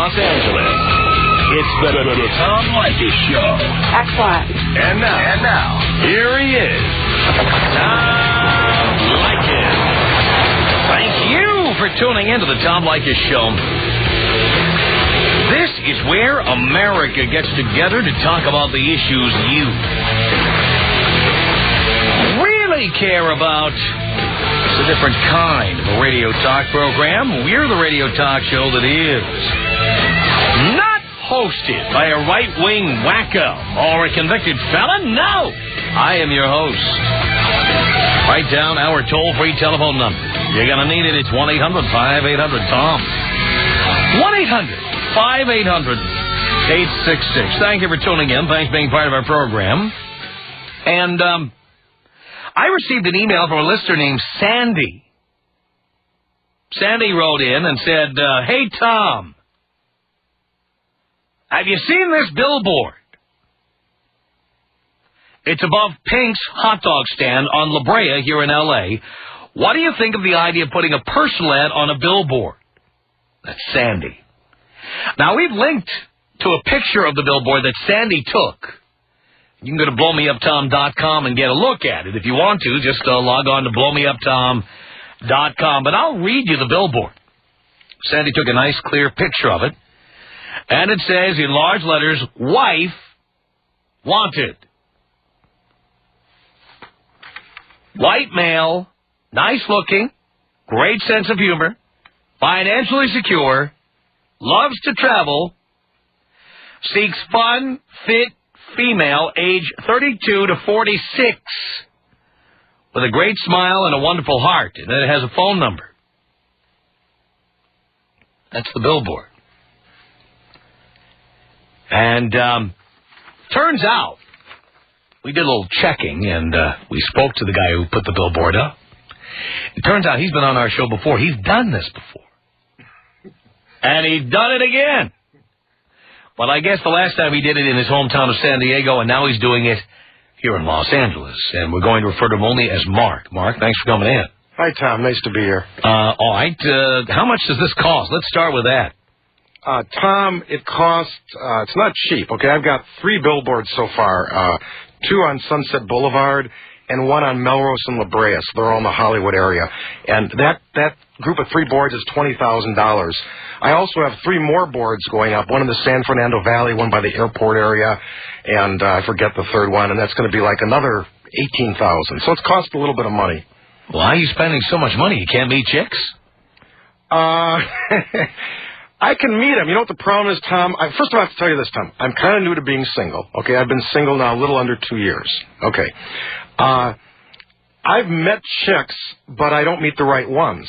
Los Angeles. It's the Tom Leykis Show. Excellent. And now, here he is, Tom Leykis. Thank you for tuning in to the Tom Leykis Show. This is where America gets together to talk about the issues you really care about. It's a different kind of a radio talk program. We're the radio talk show that is not hosted by a right-wing wacko or a convicted felon. No! I am your host. Write down our toll-free telephone number. You're going to need it. It's 1-800-5800-TOM. 1-800-5800-866. Thank you for tuning in. Thanks for being part of our program. And I received an email from a listener named Sandy. Sandy wrote in and said, hey, Tom, have you seen this billboard? It's above Pink's hot dog stand on La Brea here in L.A. What do you think of the idea of putting a personal ad on a billboard? That's Sandy. Now, we've linked to a picture of the billboard that Sandy took. You can go to blowmeuptom.com and get a look at it. If you want to, just log on to blowmeuptom.com. But I'll read you the billboard. Sandy took a nice, clear picture of it. And it says in large letters, wife wanted. White male, nice looking, great sense of humor, financially secure, loves to travel, seeks fun, fit female, age 32 to 46, with a great smile and a wonderful heart. And then it has a phone number. That's the billboard. And turns out, we did a little checking, and we spoke to the guy who put the billboard up. It turns out he's been on our show before. He's done this before. And he's done it again. But I guess the last time he did it in his hometown of San Diego, and now he's doing it here in Los Angeles. And we're going to refer to him only as Mark. Mark, thanks for coming in. Hi, Tom. Nice to be here. All right. How much does this cost? Let's start with that. Tom, it costs, it's not cheap, okay? I've got 3 billboards so far, 2 on Sunset Boulevard and 1 on Melrose and La Brea, so they're all in the Hollywood area. And that group of 3 boards is $20,000. I also have 3 more boards going up, one in the San Fernando Valley, one by the airport area, and I forget the third one, and that's going to be like another $18,000. So it's cost a little bit of money. Why are you spending so much money? You can't meet chicks? I can meet him. You know what the problem is, Tom? First of all, I have to tell you this, Tom. I'm kind of new to being single. Okay, I've been single now a little under 2 years. Okay. I've met chicks, but I don't meet the right ones.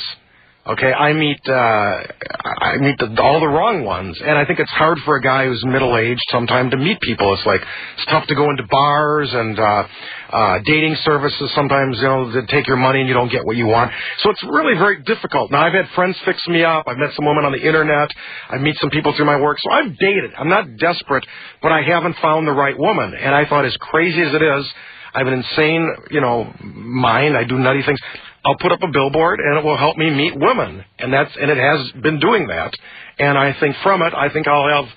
Okay, I meet all the wrong ones, and I think it's hard for a guy who's middle-aged sometimes to meet people. It's tough to go into bars and dating services sometimes, they take your money and you don't get what you want. So it's really very difficult. Now, I've had friends fix me up. I've met some women on the internet. I meet some people through my work. So I've dated. I'm not desperate, but I haven't found the right woman. And I thought, as crazy as it is, I have an insane, mind. I do nutty things. I'll put up a billboard, and it will help me meet women, and it has been doing that. And I think from it, I'll have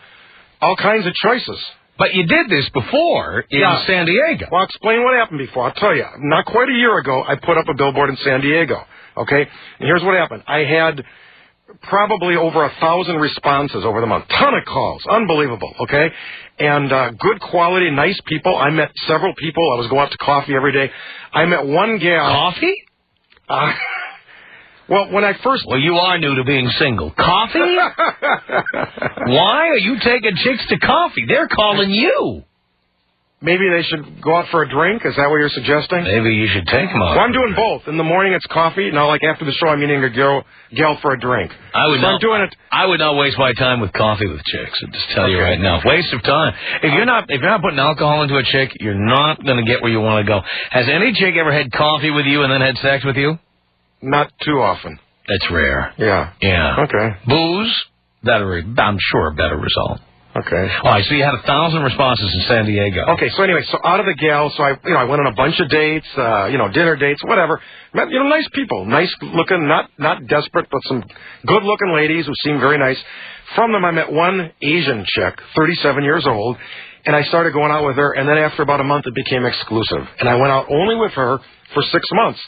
all kinds of choices. But you did this before in San Diego. Well, I'll explain what happened before. I'll tell you. Not quite a year ago, I put up a billboard in San Diego. Okay, and here's what happened. I had probably over 1,000 responses over the month. Ton of calls. Unbelievable. Okay. And good quality, nice people. I met several people. I was going out to coffee every day. I met one gal. Coffee? Well, when I first... Well, you are new to being single. Coffee? Why are you taking chicks to coffee? They're calling you. Maybe they should go out for a drink? Is that what you're suggesting? Maybe you should take them out. Well, I'm doing both. In the morning, it's coffee. Now, like after the show, I'm meeting a gal for a drink. I'm doing it. I would not waste my time with coffee with chicks. I'll just tell you right now. Waste of time. If you're not putting alcohol into a chick, you're not going to get where you want to go. Has any chick ever had coffee with you and then had sex with you? Not too often. That's rare. Yeah. Yeah. Okay. Booze? I'm sure a better result. Okay. All right, so you had 1,000 responses in San Diego. Okay, so anyway, so out of the gals, so I went on a bunch of dates, dinner dates, whatever. Met, nice people, nice looking, not desperate, but some good looking ladies who seemed very nice. From them, I met one Asian chick, 37 years old, and I started going out with her, and then after about a month, it became exclusive. And I went out only with her for 6 months,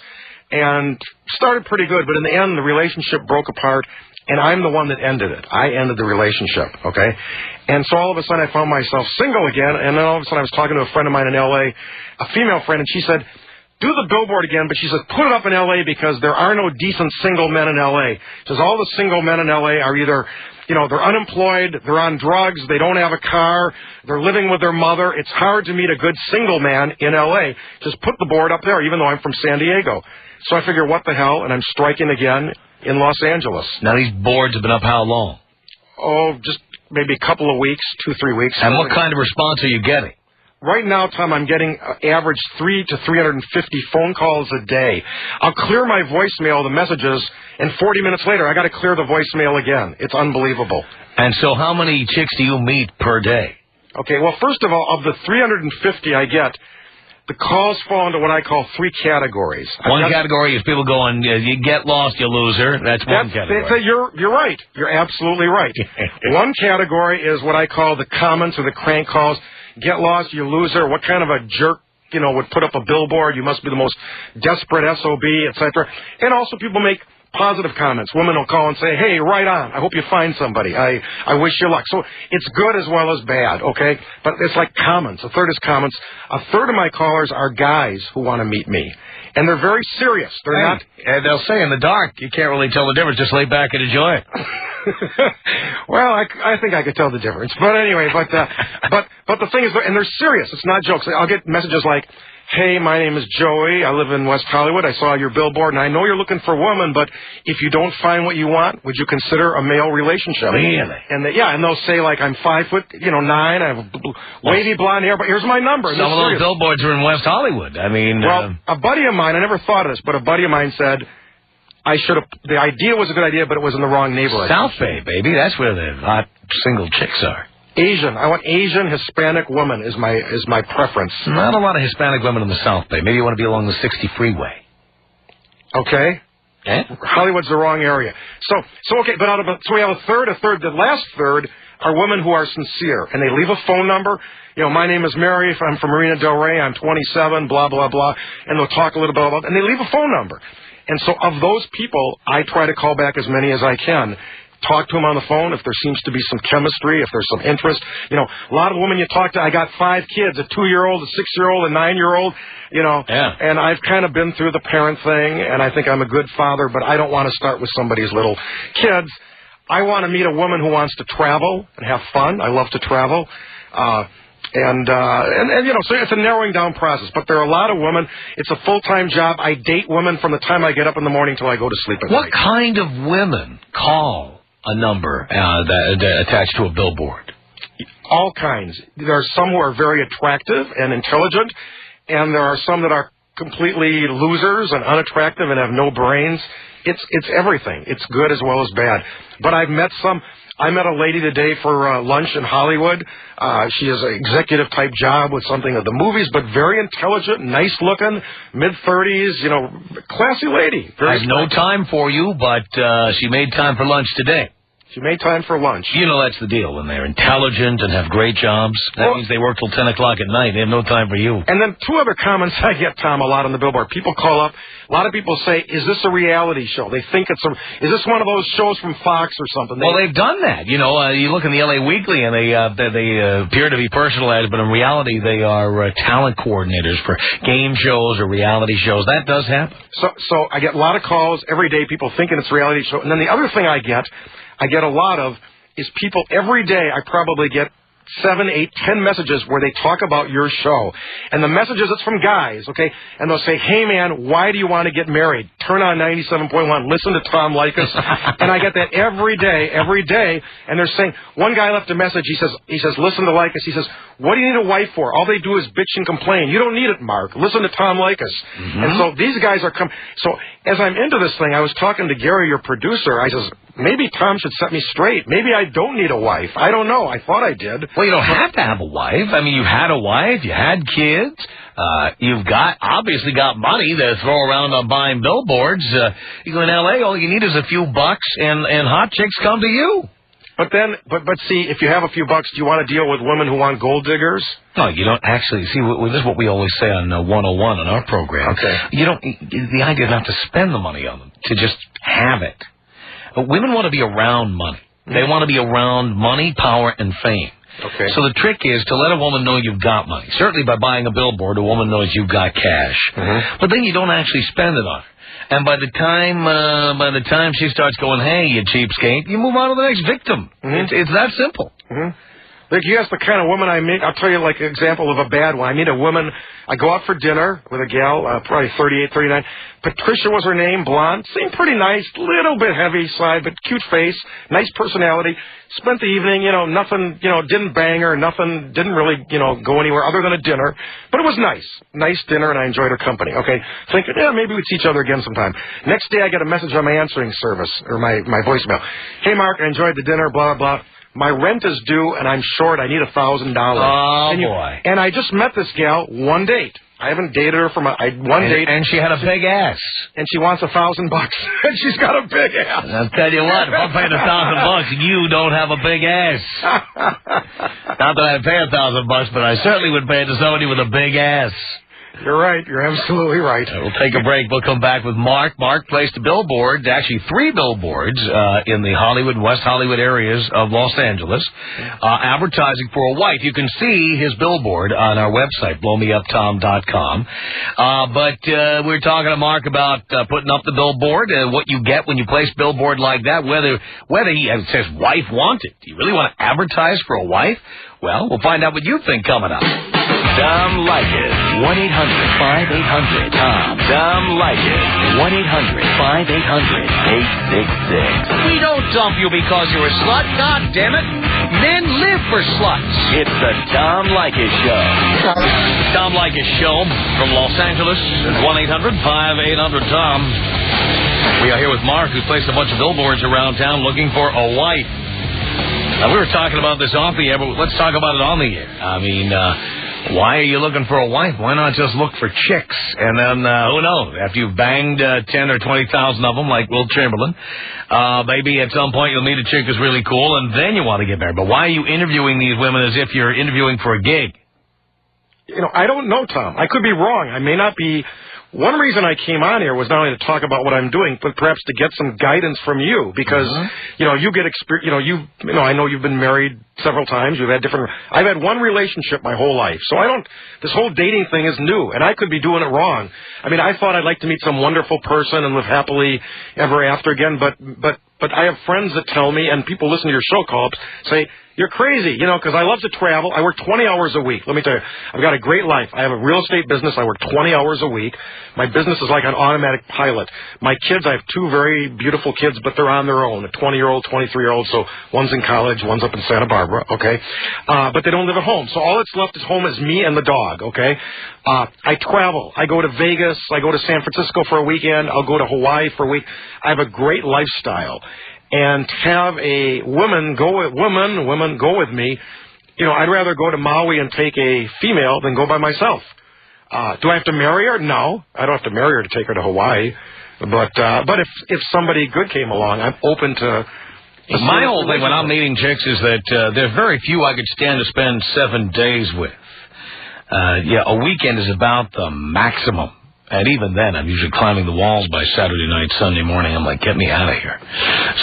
and started pretty good, but in the end, the relationship broke apart, and I'm the one that ended it. I ended the relationship, okay? And so all of a sudden, I found myself single again, and then all of a sudden, I was talking to a friend of mine in L.A., a female friend, and she said, do the Billboard again, but she said, put it up in L.A. because there are no decent single men in L.A. She says, all the single men in L.A. are either, they're unemployed, they're on drugs, they don't have a car, they're living with their mother. It's hard to meet a good single man in L.A. Just put the board up there, even though I'm from San Diego. So I figure, what the hell, and I'm striking again in Los Angeles. Now, these boards have been up how long? Oh, just maybe a couple of weeks, 2-3 weeks. And what kind of response are you getting? Right now, Tom, I'm getting average 300 to 350 phone calls a day. I'll clear my voicemail, the messages, and 40 minutes later, I got to clear the voicemail again. It's unbelievable. And so how many chicks do you meet per day? Okay, well, first of all, of the 350 I get, the calls fall into what I call 3 categories. One category is people going, you get lost, you loser. That's one category. You're right. You're absolutely right. One category is what I call the comments or the crank calls. Get lost, you loser. What kind of a jerk, would put up a billboard? You must be the most desperate SOB, etc. And also people make positive comments. Women will call and say, hey, right on. I hope you find somebody. I wish you luck. So it's good as well as bad, okay? But it's like comments. A third is comments. A third of my callers are guys who want to meet me. And they're very serious. They're not... And they'll say in the dark, you can't really tell the difference. Just lay back and enjoy it. Well, I think I could tell the difference. But anyway, but the thing is, and they're serious. It's not jokes. I'll get messages like, hey, my name is Joey. I live in West Hollywood. I saw your billboard, and I know you're looking for a woman, but if you don't find what you want, would you consider a male relationship? Really? And and they'll say, like, I'm 5'9", I have wavy blonde hair, but here's my number. Some of those billboards are in West Hollywood. I mean... Well, a buddy of mine, I never thought of this, but a buddy of mine said, the idea was a good idea, but it was in the wrong neighborhood. South Bay, baby. That's where the hot single chicks are. Asian. I want Asian Hispanic woman is my preference. Not a lot of Hispanic women in the South Bay. Maybe you want to be along the 60 freeway. Okay. Eh? Hollywood's the wrong area. So okay, but so we have a third. The last third are women who are sincere, and they leave a phone number. My name is Mary. I'm from Marina Del Rey. I'm 27. Blah blah blah, and they'll talk a little bit about, and they leave a phone number. And so of those people, I try to call back as many as I can. Talk to them on the phone if there seems to be some chemistry, if there's some interest. A lot of women you talk to, I got 5 kids, a 2-year-old, a 6-year-old, a 9-year-old, Yeah. And I've kind of been through the parent thing, and I think I'm a good father, but I don't want to start with somebody's little kids. I want to meet a woman who wants to travel and have fun. I love to travel. So it's a narrowing down process, but there are a lot of women. It's a full-time job. I date women from the time I get up in the morning till I go to sleep at night. What kind of women call a number that attached to a billboard? All kinds. There are some who are very attractive and intelligent, and there are some that are completely losers and unattractive and have no brains. It's everything. It's good as well as bad. But I've met some. I met a lady today for lunch in Hollywood. She has an executive-type job with something of the movies, but very intelligent, nice-looking, mid-30s, classy lady. I have no time for you, but she made time for lunch today. She made time for lunch. That's the deal. When they're intelligent and have great jobs, that means they work till 10 o'clock at night. They have no time for you. And then 2 other comments I get, Tom, a lot on the billboard. People call up. A lot of people say, is this a reality show? They think is this one of those shows from Fox or something? Well, they've done that. You look in the LA Weekly, and they appear to be personalized, but in reality, they are talent coordinators for game shows or reality shows. That does happen. So I get a lot of calls every day, people thinking it's a reality show. And then the other thing I get a lot of is people every day. I probably get 7, 8, 10 messages where they talk about your show. And the messages, it's from guys, okay? And they'll say, hey, man, why do you want to get married? Turn on 97.1. Listen to Tom Leykis. And I get that every day. And they're saying, one guy left a message. He says, listen to Leykis. He says, what do you need a wife for? All they do is bitch and complain. You don't need it, Mark. Listen to Tom Leykis. Mm-hmm. And so these guys are So as I'm into this thing, I was talking to Gary, your producer. I says, maybe Tom should set me straight. Maybe I don't need a wife. I don't know. I thought I did. Well, you don't have to have a wife. I mean, you had a wife, you had kids, you've obviously got money to throw around on buying billboards. You go in L.A., all you need is a few bucks, and hot chicks come to you. But see, if you have a few bucks, do you want to deal with women who want gold diggers? No, you don't actually. See, this is what we always say on 101 on our program. Okay. The idea is not to spend the money on them, to just have it. But women want to be around money. They want to be around money, power, and fame. Okay. So the trick is to let a woman know you've got money. Certainly by buying a billboard, a woman knows you've got cash. Mm-hmm. But then you don't actually spend it on her. And by the time she starts going, hey, you cheapskate, you move on to the next victim. Mm-hmm. It's that simple. Mm-hmm. Like, you ask the kind of woman I meet. I'll tell you, like, an example of a bad one. I meet a woman. I go out for dinner with a gal, probably 38, 39. Patricia was her name, blonde. Seemed pretty nice, little bit heavy side, but cute face, nice personality. Spent the evening, nothing, didn't bang her, nothing, didn't really, go anywhere other than a dinner. But it was nice. Nice dinner, and I enjoyed her company. Okay, thinking, maybe we'd see each other again sometime. Next day, I get a message on my answering service, or my voicemail. Hey, Mark, I enjoyed the dinner, blah, blah, blah. My rent is due, and I'm short. I need $1,000. Oh, boy. And I just met this gal one date. I haven't dated her for one date. And she had a big ass. And she wants $1,000. And she's got a big ass. I'll tell you what, if I'm paying $1,000, you don't have a big ass. Not that I'd pay $1,000, but I certainly would pay it to somebody with a big ass. You're right. You're absolutely right. We'll take a break. We'll come back with Mark. Mark placed a billboard, actually 3 billboards, in the Hollywood, West Hollywood areas of Los Angeles, advertising for a wife. You can see his billboard on our website, blowmeuptom.com. But we're talking to Mark about putting up the billboard, what you get when you place a billboard like that, whether he says wife wanted. Do you really want to advertise for a wife? Well, we'll find out what you think coming up. Tom Leykis. 1-800-5800-TOM. Tom Leykis. 1-800-5800-866. We don't dump you because you're a slut. God damn it. Men live for sluts. It's the Tom Leykis Show. Tom Leykis Show from Los Angeles at 1-800-5800-TOM. We are here with Mark, who's placed a bunch of billboards around town looking for a wife. Now, we were talking about this off the air, but let's talk about it on the air. I mean, why are you looking for a wife? Why not just look for chicks? And then, who knows, after you've banged 10 or 20,000 of them, like Will Chamberlain, maybe at some point you'll meet a chick who's really cool, and then you want to get married. But why are you interviewing these women as if you're interviewing for a gig? I don't know, Tom. I could be wrong. I may not be. One reason I came on here was not only to talk about what I'm doing, but perhaps to get some guidance from you, because you get experience. I know you've been married several times. I've had one relationship my whole life, so this whole dating thing is new, and I could be doing it wrong. I mean, I thought I'd like to meet some wonderful person and live happily ever after again, but I have friends that tell me, and people listen to your show calls, say, you're crazy, because I love to travel. I work 20 hours a week. Let me tell you, I've got a great life. I have a real estate business. I work 20 hours a week. My business is like an automatic pilot. My kids, I have 2 very beautiful kids, but they're on their own, a 20-year-old, 23-year-old, so one's in college, one's up in Santa Barbara, okay? But they don't live at home. So all that's left at home is me and the dog, okay? I travel. I go to Vegas. I go to San Francisco for a weekend. I'll go to Hawaii for a week. I have a great lifestyle. And have a woman go with me, I'd rather go to Maui and take a female than go by myself. Do I have to marry her? No, I don't have to marry her to take her to Hawaii. But if somebody good came along, I'm open to. My whole thing when I'm meeting chicks is that there's very few I could stand to spend 7 days with. A weekend is about the maximum. And even then, I'm usually climbing the walls by Saturday night, Sunday morning. I'm like, get me out of here.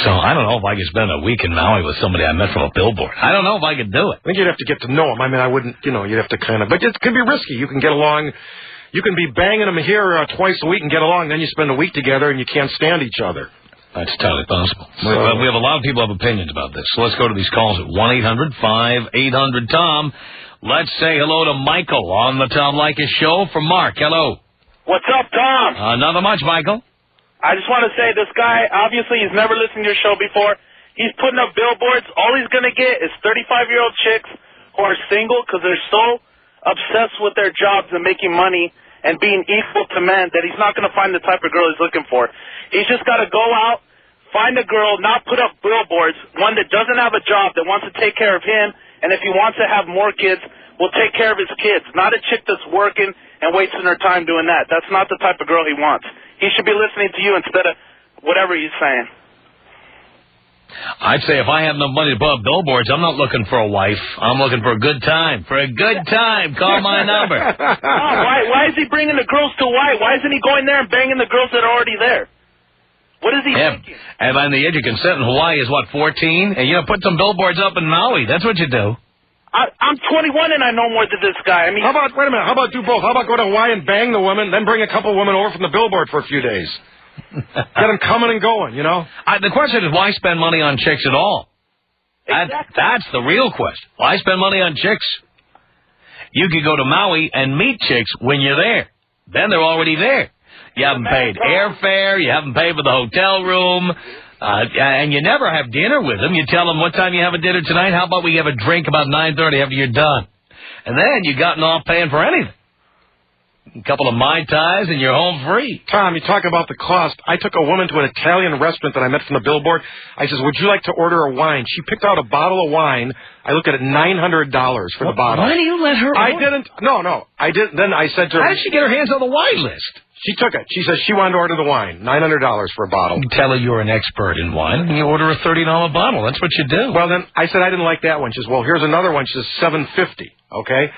So I don't know if I could spend a week in Maui with somebody I met from a billboard. I don't know if I could do it. I think you'd have to get to know them. I mean, I wouldn't, you'd have to but it could be risky. You can get along. You can be banging them here twice a week and get along. Then you spend a week together and you can't stand each other. That's totally possible. So, we have a lot of people have opinions about this. So let's go to these calls at 1-800-5800-TOM. Let's say hello to Michael on the Tom Leykis Show from Mark. Hello. What's up, Tom? Not much, Michael. I just want to say this guy, obviously, he's never listened to your show before. He's putting up billboards. All he's going to get is 35-year-old chicks who are single because they're so obsessed with their jobs and making money and being equal to men that he's not going to find the type of girl he's looking for. He's just got to go out, find a girl, not put up billboards, one that doesn't have a job, that wants to take care of him, and if he wants to have more kids, will take care of his kids. Not a chick that's working and wasting her time doing that. That's not the type of girl he wants. He should be listening to you instead of whatever he's saying. I'd say if I have enough money to put up billboards, I'm not looking for a wife. I'm looking for a good time. For a good time, call my number. Why is he bringing the girls to Hawaii? Why isn't he going there and banging the girls that are already there? What is he thinking? And on the age of consent in Hawaii is, what, 14? And, put some billboards up in Maui. That's what you do. I'm 21 and I know more than this guy. I mean, wait a minute. How about do both? How about go to Hawaii and bang the woman, then bring a couple women over from the billboard for a few days? Get them coming and going, The question is, why spend money on chicks at all? Exactly. That's the real question. Why spend money on chicks? You could go to Maui and meet chicks when you're there. Then they're already there. You haven't paid airfare. You haven't paid for the hotel room. And you never have dinner with them. You tell them, what time you have a dinner tonight? How about we have a drink about 9:30 after you're done? And then you've gotten off paying for anything. A couple of Mai Tais and you're home free. Tom, you talk about the cost. I took a woman to an Italian restaurant that I met from the billboard. I says, would you like to order a wine? She picked out a bottle of wine. I looked at it, $900 for the bottle. Why do you let her order? I didn't. No. I didn't. Then I said to her. How did she get her hands on the wine list? She took it. She says she wanted to order the wine. $900 for a bottle. You tell her you're an expert in wine, and you order a $30 bottle. That's what you do. Well, then I said I didn't like that one. She says, well, here's another one. She says, $750. Okay?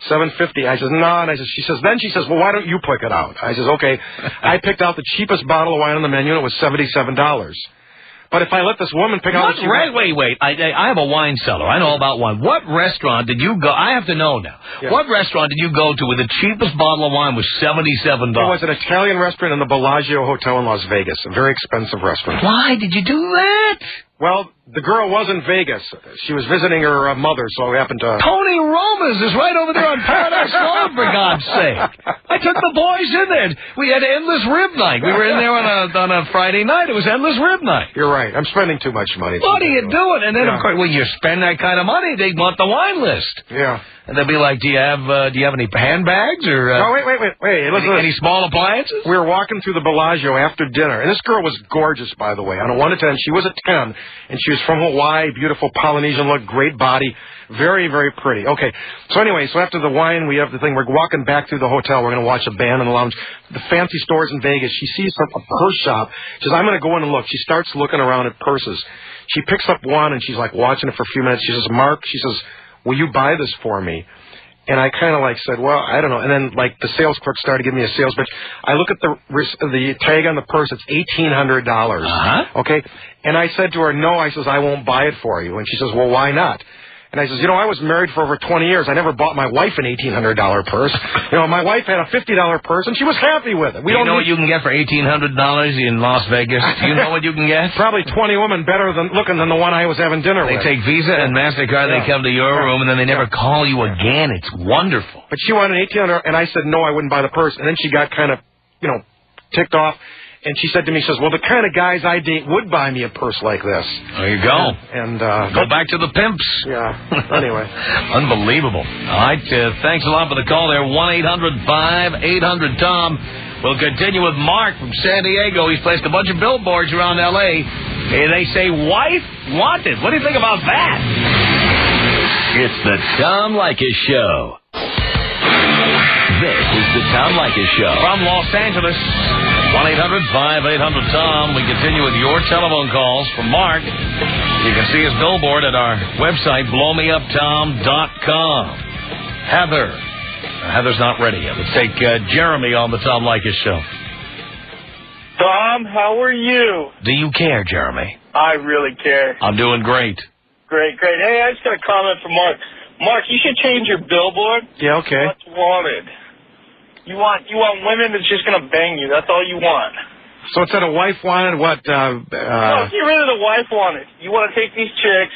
$750. I says, no. And she says, well, why don't you pick it out? I says, okay. I picked out the cheapest bottle of wine on the menu, and it was $77. But if I let this woman pick out... Wait. I have a wine cellar. I know all about wine. What restaurant did you go... I have to know now. Yeah. What restaurant did you go to where the cheapest bottle of wine was $77? It was an Italian restaurant in the Bellagio Hotel in Las Vegas. A very expensive restaurant. Why did you do that? Well, the girl was in Vegas. She was visiting her mother, so we happened to... Tony Roma's is right over there on Paradise Road, for God's sake. I took the boys in there. We had endless rib night. We were in there on a Friday night. It was endless rib night. You're right. I'm spending too much money. What are you doing? And then, of course, when you spend that kind of money, they want the wine list. Yeah. And they'll be like, do you have any handbags or... No, wait. Any small appliances? We were walking through the Bellagio after dinner, and this girl was gorgeous, by the way. On a 1 to 10, she was a 10, and she was from Hawaii, beautiful Polynesian look, great body, very, very pretty. Okay, so anyway, after the wine, we have the thing. We're walking back through the hotel. We're going to watch a band in the lounge. The fancy stores in Vegas. She sees a purse shop. She says, I'm going to go in and look. She starts looking around at purses. She picks up one, and she's like watching it for a few minutes. She says, Mark, she says, will you buy this for me? And I kind of said, well, I don't know. And then the sales clerk started giving me a sales pitch. I look at the tag on the purse. It's $1,800. Uh-huh. Okay. And I said to her, no. I says, I won't buy it for you. And she says, well, why not? And I says, I was married for over 20 years. I never bought my wife an $1,800 purse. My wife had a $50 purse, and she was happy with it. You know what you can get for $1,800 in Las Vegas? Do you know what you can get? Probably 20 women better looking than the one I was having dinner with. They take Visa and MasterCard. They come to your room, and then they never call you again. It's wonderful. But she wanted an $1,800, and I said, no, I wouldn't buy the purse. And then she got kind of, ticked off. And she said to me, well, the kind of guys I date would buy me a purse like this. There you go. And go back to the pimps. Yeah. Anyway. Unbelievable. All right. Thanks a lot for the call there. 1-800-5800-TOM. We'll continue with Mark from San Diego. He's placed a bunch of billboards around L.A. They say, wife wanted. What do you think about that? It's the Tom Leykis Show. This is the Tom Leykis Show. From Los Angeles. 1-800-5800-TOM. We continue with your telephone calls from Mark. You can see his billboard at our website, blowmeuptom.com. Heather's not ready yet. Let's take Jeremy on the Tom Leykis Show. Tom, how are you? Do you care, Jeremy? I really care. I'm doing great. Great. Hey, I just got a comment from Mark. Mark, you should change your billboard. Yeah, okay. What's wanted? You want women that's just going to bang you. That's all you want. So instead of wife wanted, what? No, get rid of the wife wanted. You want to take these chicks,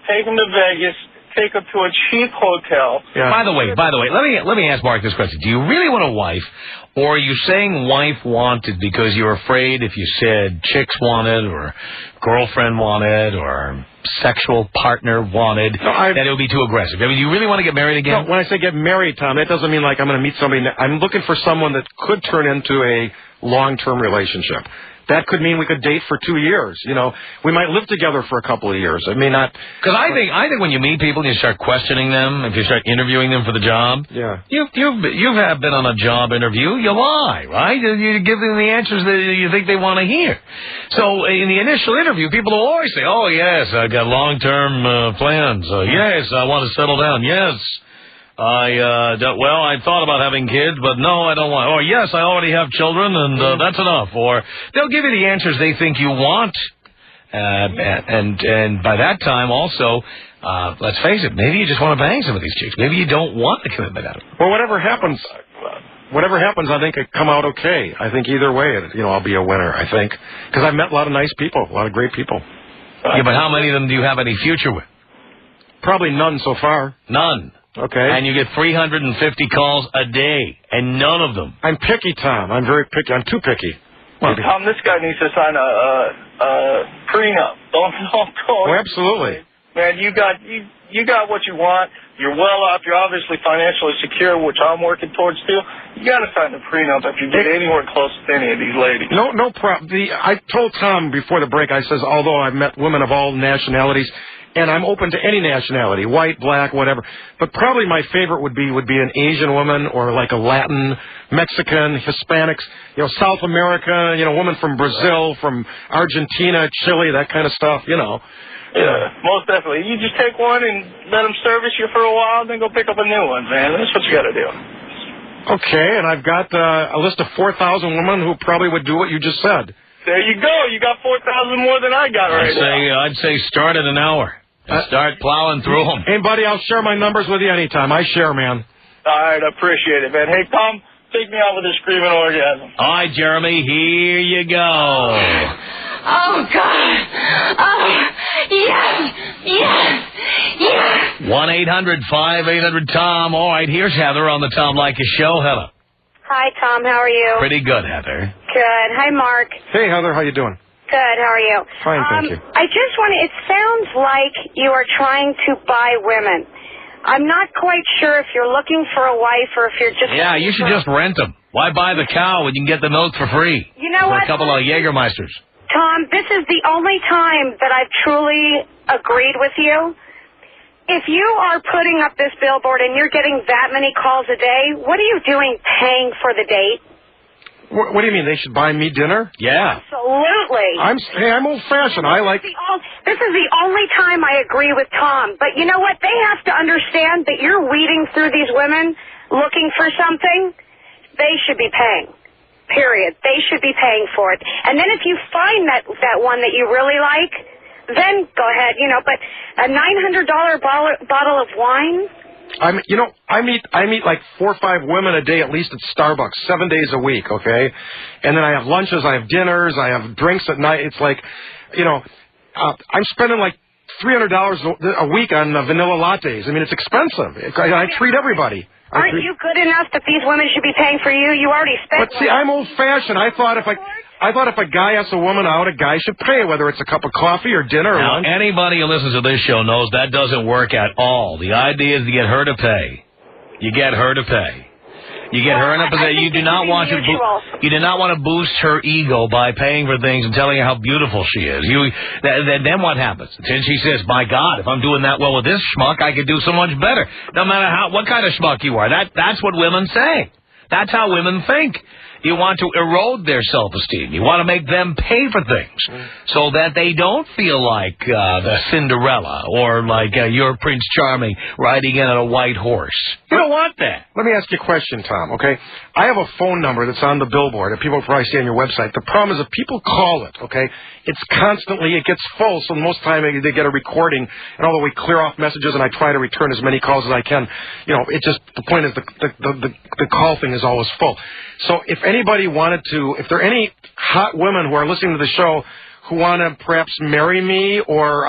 take them to Vegas, take them to a cheap hotel. Yeah. By the way, let me ask Mark this question. Do you really want a wife, or are you saying wife wanted because you're afraid if you said chicks wanted or girlfriend wanted or sexual partner wanted, that it would be too aggressive? I mean, do you really want to get married again? No, when I say get married, Tom, that doesn't mean I'm going to meet somebody. I'm looking for someone that could turn into a long-term relationship. That could mean we could date for 2 years. You know, we might live together for a couple of years. It may not. Because I think when you meet people and you start questioning them, if you start interviewing them for the job, you've been on a job interview. You lie, right? You give them the answers that you think they want to hear. So in the initial interview, people will always say, "Oh yes, I got long-term plans. Yes, I want to settle down. Yes." I thought about having kids, but no, I don't want. Or yes, I already have children, and that's enough. Or they'll give you the answers they think you want, and by that time, also, let's face it, maybe you just want to bang some of these chicks. Maybe you don't want the commitment out of it. Well, whatever happens, I think it come out okay. I think either way, I'll be a winner. I think because I've met a lot of nice people, a lot of great people. Yeah, but how many of them do you have any future with? Probably none so far. None. Okay. And you get 350 calls a day, and none of them. I'm picky, Tom. I'm very picky. I'm too picky. Well, Tom, this guy needs to sign a prenup. Don't go. Oh, absolutely. Man, you got what you want. You're well off. You're obviously financially secure, which I'm working towards too. You got to sign the prenup if you get anywhere close to any of these ladies. No problem. I told Tom before the break, I says, although I've met women of all nationalities, and I'm open to any nationality, white, black, whatever. But probably my favorite would be an Asian woman or like a Latin, Mexican, Hispanics, South America, woman from Brazil, from Argentina, Chile, that kind of stuff, Yeah, most definitely. You just take one and let them service you for a while, then go pick up a new one, man. That's what you got to do. Okay, and I've got a list of 4,000 women who probably would do what you just said. There you go. You got 4,000 more than I got right now. I'd say start at an hour. Start plowing through them. Hey, buddy, I'll share my numbers with you anytime. I share, man. All right, I appreciate it, man. Hey, Tom, take me out with a screaming orgasm. All right, Jeremy, here you go. Oh, God. Oh, yes. 1-800-5800-TOM. All right, here's Heather on the Tom Leykis Show. Heather. Hi, Tom. How are you? Pretty good, Heather. Good. Hi, Mark. Hey, Heather. How you doing? Good. How are you? Fine, thank you. I just it sounds like you are trying to buy women. I'm not quite sure if you're looking for a wife or if you're just... Yeah, you should just rent them. Why buy the cow when you can get the milk for free? You know for what? a couple of Jägermeisters. Tom, this is the only time that I've truly agreed with you. If you are putting up this billboard and you're getting that many calls a day, what are you doing paying for the date? What do you mean? They should buy me dinner? Yeah. Absolutely. I'm old-fashioned. I like... This is the only time I agree with Tom. But you know what? They have to understand that you're weeding through these women looking for something. They should be paying. Period. They should be paying for it. And then if you find that one that you really like, then go ahead, But a $900 bottle of wine... I meet like 4 or 5 women a day at least at Starbucks, 7 days a week, okay? And then I have lunches, I have dinners, I have drinks at night. It's like, I'm spending like $300 a week on vanilla lattes. I mean, it's expensive. I treat everybody. Aren't you good enough that these women should be paying for you? You already spent... But see, I'm old-fashioned. I thought if a guy asks a woman out, a guy should pay, whether it's a cup of coffee or dinner or lunch. Anybody who listens to this show knows that doesn't work at all. The idea is to get her to pay. You get her to pay. You get her in a position. You do not want to boost her ego by paying for things and telling her how beautiful she is. Then what happens? Then she says, "My God, if I'm doing that well with this schmuck, I could do so much better." No matter what kind of schmuck you are, that's what women say. That's how women think. You want to erode their self-esteem. You want to make them pay for things so that they don't feel like the Cinderella or like your Prince Charming riding in on a white horse. You don't want that. Let me ask you a question, Tom, okay? I have a phone number that's on the billboard that people probably see on your website. The problem is if people call it, okay, it gets full, so most of the time they get a recording, and although we clear off messages and I try to return as many calls as I can, the point is the call thing is always full. So if anybody wanted to, if there are any hot women who are listening to the show who want to perhaps marry me or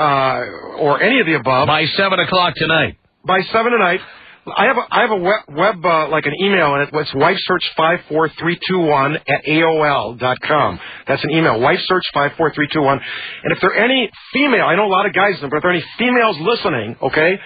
any of the above. By 7 o'clock tonight. By 7 tonight. I have a web like an email, and it's wifesearch54321 at AOL.com. That's an email, wifesearch54321. And if there are any female, I know a lot of guys, but if there are any females listening, okay,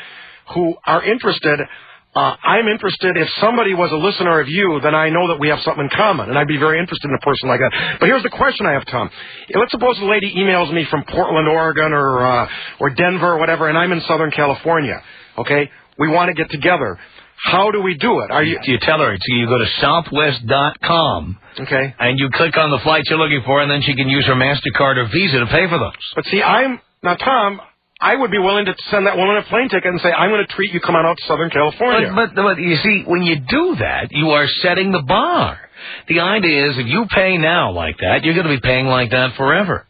who are interested, I'm interested. If somebody was a listener of you, then I know that we have something in common, and I'd be very interested in a person like that. But here's the question I have, Tom. Let's suppose a lady emails me from Portland, Oregon, or Denver, or whatever, and I'm in Southern California. Okay, we want to get together. How do we do it? You tell her. You go to Southwest.com. Okay. And you click on the flight you're looking for, and then she can use her MasterCard or Visa to pay for those. But see, Tom, I would be willing to send that woman a plane ticket and say, I'm going to treat you, come on out to Southern California. But you see, when you do that, you are setting the bar. The idea is if you pay now like that, you're going to be paying like that forever.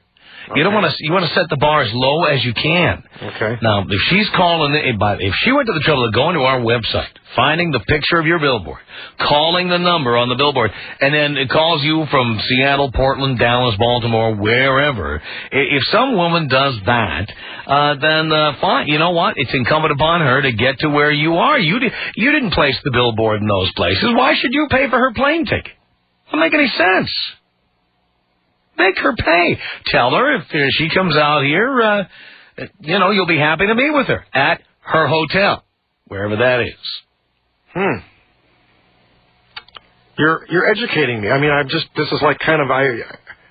Okay. You want to set the bar as low as you can. Okay. Now, if she's calling, if she went to the trouble of going to our website, finding the picture of your billboard, calling the number on the billboard, and then it calls you from Seattle, Portland, Dallas, Baltimore, wherever. If some woman does that, then fine. You know what? It's incumbent upon her to get to where you are. You didn't place the billboard in those places. Why should you pay for her plane ticket? Doesn't make any sense. Make her pay. Tell her if she comes out here, you'll be happy to meet with her at her hotel, wherever that is. You're educating me. I mean, this is like kind of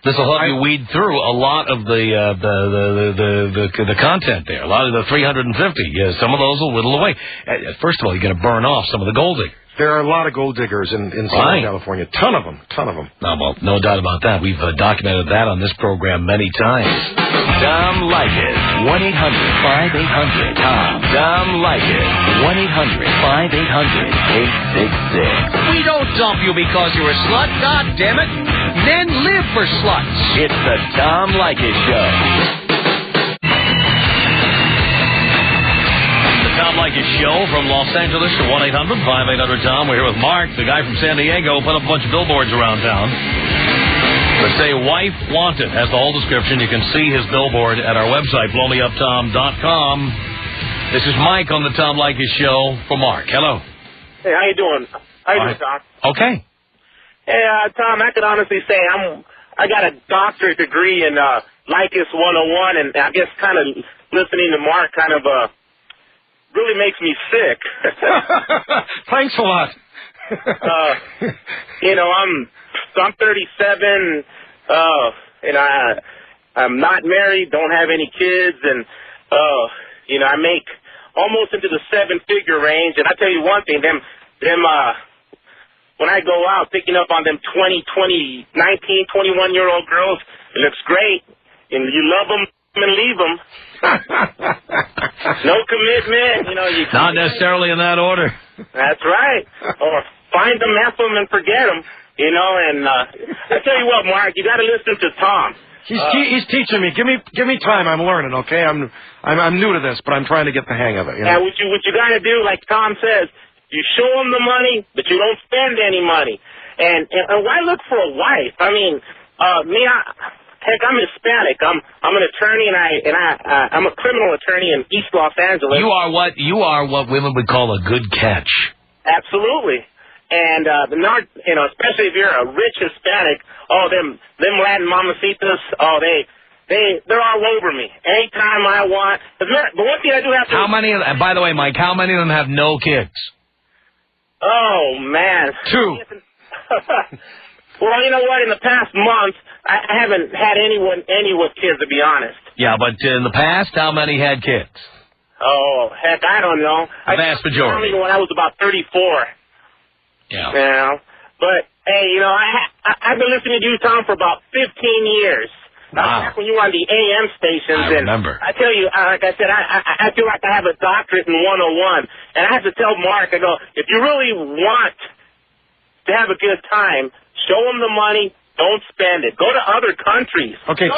This will help you weed through a lot of the content there. A lot of the 350. Yeah, some of those will whittle away. First of all, you're going to burn off some of the gold diggers. There are a lot of gold diggers in Southern California. Ton of them. No doubt about that. We've documented that on this program many times. Tom Leykis, 1-800-5800-TOM. Tom Leykis, 1-800-5800-866. We don't dump you because you're a slut. God damn it. Men live for sluts. It's the Tom Leykis Show. Tom Leykis Show from Los Angeles to 1-800-5800-TOM. We're here with Mark, the guy from San Diego, put up a bunch of billboards around town. Let's say wife wanted. Has the whole description. You can see his billboard at our website, blowmeuptom.com. This is Mike on the Tom Leykis Show for Mark. Hello. Hey, how you doing? How you doing, Tom? Okay. Hey, Tom, I can honestly say I got a doctorate degree in Leykis 101, and I guess kind of listening to Mark kind of really makes me sick. Thanks a lot. I'm 37. I'm not married, don't have any kids, and I make almost into the 7-figure range. And I tell you one thing, them when I go out picking up on them 19, 21-year-old girls, it looks great, and you love them and leave them. No commitment, Not necessarily in that order. That's right. Or find them, F them, and forget them. And I tell you what, Mark, you got to listen to Tom. He's teaching me. Give me time. I'm learning. Okay, I'm new to this, but I'm trying to get the hang of it. Yeah, what you got to do, like Tom says, you show them the money, but you don't spend any money. And why look for a wife? I mean, heck, I'm Hispanic. I'm an attorney, and I'm a criminal attorney in East Los Angeles. You are what women would call a good catch. Absolutely. And especially if you're a rich Hispanic, them Latin mamacitas, they're all over me. Anytime I want. But one thing I do have to. How many? By the way, Mike, how many of them have no kids? Oh man. 2. Well, you know what? In the past month, I haven't had any with kids, to be honest. Yeah, but in the past, how many had kids? Oh, heck, I don't know. The vast majority. When I was about 34. Yeah. But, hey, I've been listening to you, Tom, for about 15 years. Wow. Back when you were on the AM stations. I remember. I tell you, like I said, I feel like I have a doctorate in 101. And I have to tell Mark, I go, if you really want to have a good time, show them the money, don't spend it. Go to other countries. Okay,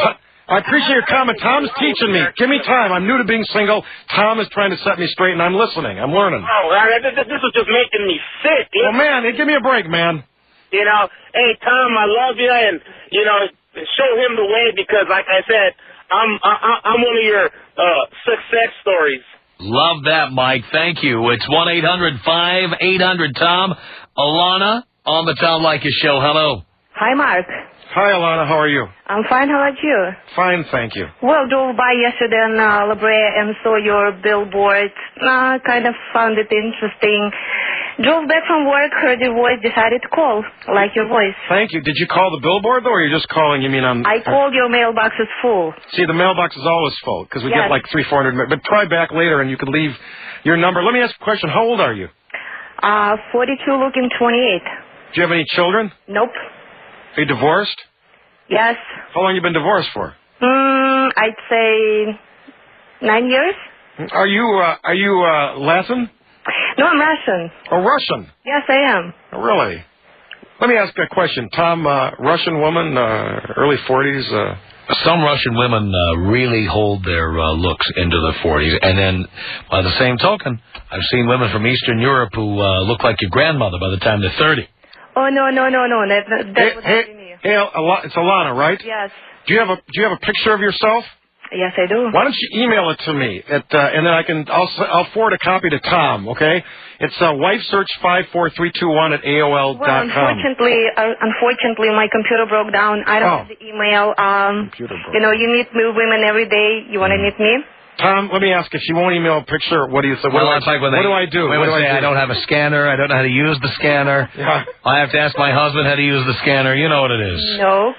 I appreciate your comment. Tom's teaching me. Give me time. I'm new to being single. Tom is trying to set me straight, and I'm listening. I'm learning. Oh, this is just making me sick. Well, man, give me a break, man. Hey, Tom, I love you, and, show him the way because, like I said, I'm one of your success stories. Love that, Mike. Thank you. It's 1-800-5800-TOM. Alana on the Tom Leykis Show. Hello. Hi, Mark. Hi, Alana. How are you? I'm fine. How about you? Fine, thank you. Well, drove by yesterday in La Brea and saw your billboard. Kind of found it interesting. Drove back from work, heard your voice, decided to call. Like your voice. Thank you. Did you call the Billboard, though, or you're just calling, you mean on... I called, your mailbox is full. See, the mailbox is always full, because we Yes. get like 300-400... But try back later, and you could leave your number. Let me ask a question. How old are you? 42 looking 28. Do you have any children? Nope. Are you divorced? Yes. How long have you been divorced for? I'd say 9 years. Are you Latin? No, I'm Russian. Or Russian? Yes, I am. Oh, really? Let me ask a question. Tom, Russian woman, early 40s. Some Russian women really hold their looks into their 40s. And then, by the same token, I've seen women from Eastern Europe who look like your grandmother by the time they're 30. Oh, no. That would not be me. Hey, it's Alana, right? Yes. Do you have a picture of yourself? Yes, I do. Why don't you email it to me, and then I'll forward a copy to Tom. Okay? It's wifesearch54321 at AOL.com. Well, unfortunately, my computer broke down. I don't have the email. Computer broke. You know, you meet new women every day. You want to meet me? Tom, let me ask, if you won't email a picture, what do you say? What do I do? What do I do? I don't have a scanner. I don't know how to use the scanner. Yeah. I have to ask my husband how to use the scanner. You know what it is. No.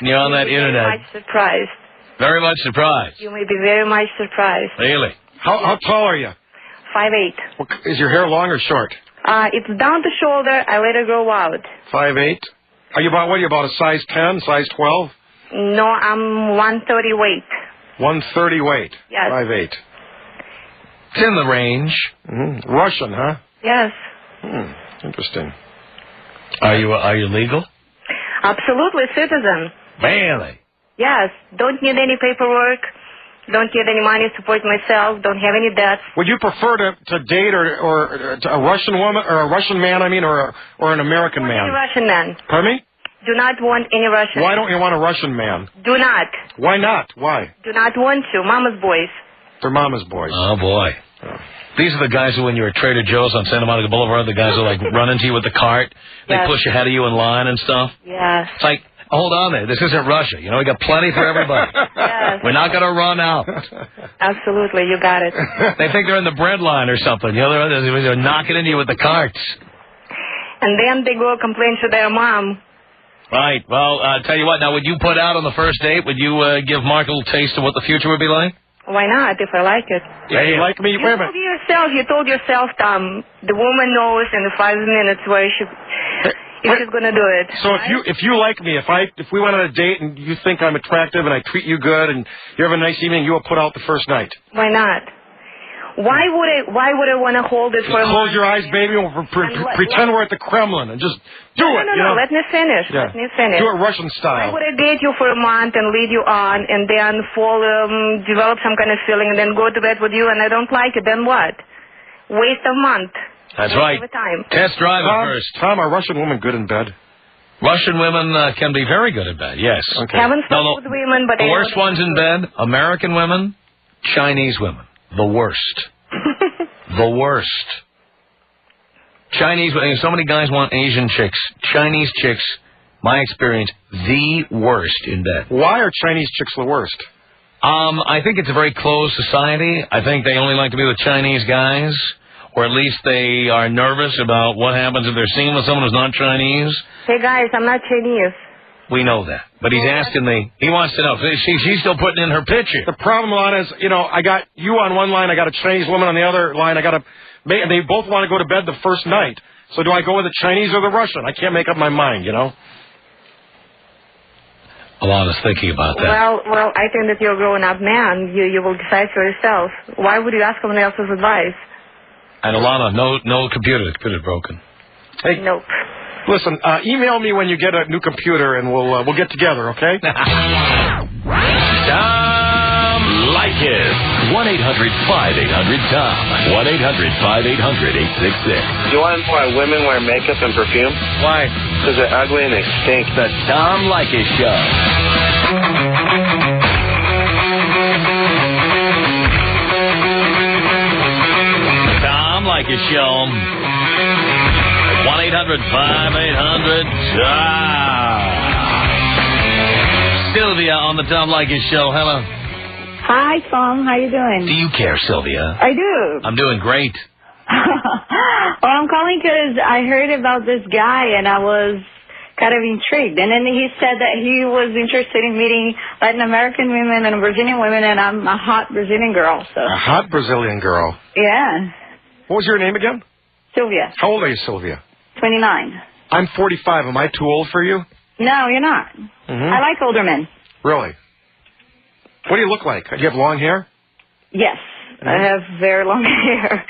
You're on that internet. Very much surprised. Very much surprised. You may be very much surprised. Really? How tall are you? 5'8". Is your hair long or short? It's down to shoulder. I let it grow out. 5'8". Are you about a size 10, size 12? No, I'm 130 weight. 130 weight. Yes. 5'8". It's in the range. Mm-hmm. Russian, huh? Yes. Interesting. Are you legal? Absolutely, citizen. Really? Yes. Don't need any paperwork. Don't need any money to support myself. Don't have any debts. Would you prefer to date or a Russian woman or a Russian man? Or an American man? Any Russian man. Pardon me? Do not want any Russian. Why don't you want a Russian man? Do not. Why not? Why? Do not want to. Mama's boys. They're mama's boys. Oh boy. These are the guys who, when you're at Trader Joe's on Santa Monica Boulevard, the guys who like run into you with the cart. They Yes. push ahead of you in line and stuff. Yes. It's like, hold on there. This isn't Russia. You know, we got plenty for everybody. Yes. We're not going to run out. Absolutely. You got it. They think they're in the bread line or something. You know, they're knocking into you with the carts. And then they go complain to their mom. Right. Well, tell you what. Now, would you put out on the first date? Would you give Mark a little taste of what the future would be like? Why not, if I like it? Yeah, you like me? You Wait a minute. You told yourself, Tom, the woman knows in the 5 minutes where she's going to do it. So right? if you like me, if we went on a date and you think I'm attractive and I treat you good and you have a nice evening, you will put out the first night. Why not? Why would I want to hold it for a Close month? your eyes, baby, and pretend we're at the Kremlin and just do it. No. Let me finish. Yeah. Let me finish. Do it Russian Why style. would I date you for a month and lead you on and then develop some kind of feeling and then go to bed with you and I don't like it? Then what? Waste of month. That's right. Waste of time. Test drive it first. Tom, are Russian women good in bed? Russian women can be very good in bed, yes. Okay. Haven't spoken with women, but the worst ones in bed, American women, Chinese women. The worst. The worst. Chinese, so many guys want Asian chicks. Chinese chicks, my experience, the worst in bed. Why are Chinese chicks the worst? I think it's a very closed society. I think they only like to be with Chinese guys, or at least they are nervous about what happens if they're seen with someone who's not Chinese. Hey, guys, I'm not Chinese. We know that. But he's asking he wants to know. She's still putting in her picture. The problem, Lana, is, I got you on one line, I got a Chinese woman on the other line, they both want to go to bed the first night. So do I go with the Chinese or the Russian? I can't make up my mind, Alana's thinking about that. Well, I think that you're a grown-up man. You will decide for yourself. Why would you ask someone else's advice? And Alana, no computer. The computer's broken. Hey, nope. Listen, email me when you get a new computer, and we'll get together, okay? Tom Leykis. 1-800-5800-TOM. 1-800-5800-866. You want to know why women wear makeup and perfume? Why? Because they're ugly and they stink. The Tom Leykis Show. The Tom Leykis Show. 1-800-5800-TOM. Sylvia on the Tom Leykis Show. Hello. Hi, Tom. How you doing? Do you care, Sylvia? I do. I'm doing great. Well, I'm calling because I heard about this guy and I was kind of intrigued. And then he said that he was interested in meeting Latin American women and Brazilian women, and I'm a hot Brazilian girl. So. A hot Brazilian girl. Yeah. What was your name again? Sylvia. How old are you, Sylvia? 29. I'm 45. Am I too old for you? No, you're not. I like older men. Really? What do you look like? Do you have long hair? Yes. I have very long hair.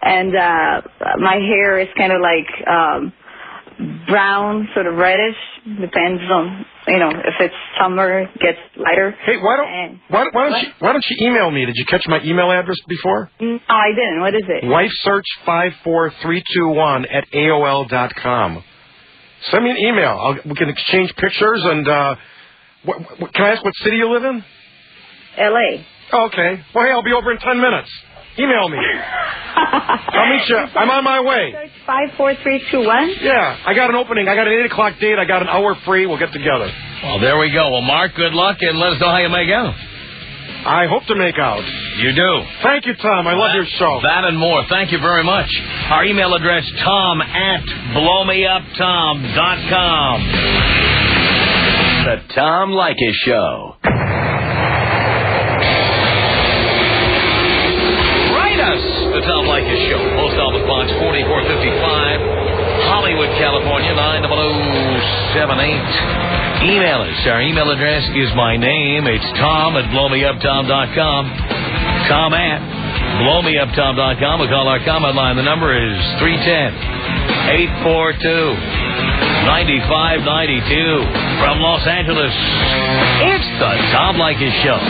And my hair is kind of like brown, sort of reddish. Depends on, if it's summer, it gets lighter. Hey, why don't you email me? Did you catch my email address before? Oh, I didn't. What is it? wifesearch54321@AOL.com. Send me an email. We can exchange pictures and, can I ask what city you live in? L.A. Oh, okay. Well, hey, I'll be over in 10 minutes. Email me. I'll meet you. I'm on my way. 54321? Yeah, I got an opening. I got an 8 o'clock date. I got an hour free. We'll get together. Well, there we go. Well, Mark, good luck, and let us know how you make out. I hope to make out. You do. Thank you, Tom. I love your show. That and more. Thank you very much. Our email address, tom@blowmeuptom.com. The Tom Leykis Show. The Tom Leykis Show. Post Office Box 4455, Hollywood, California, 90078. Email us. Our email address is my name. It's tom@blowmeuptom.com. tom@blowmeuptom.com. We call our comment line. The number is 310-842-9592. From Los Angeles, it's the Tom Leykis Show.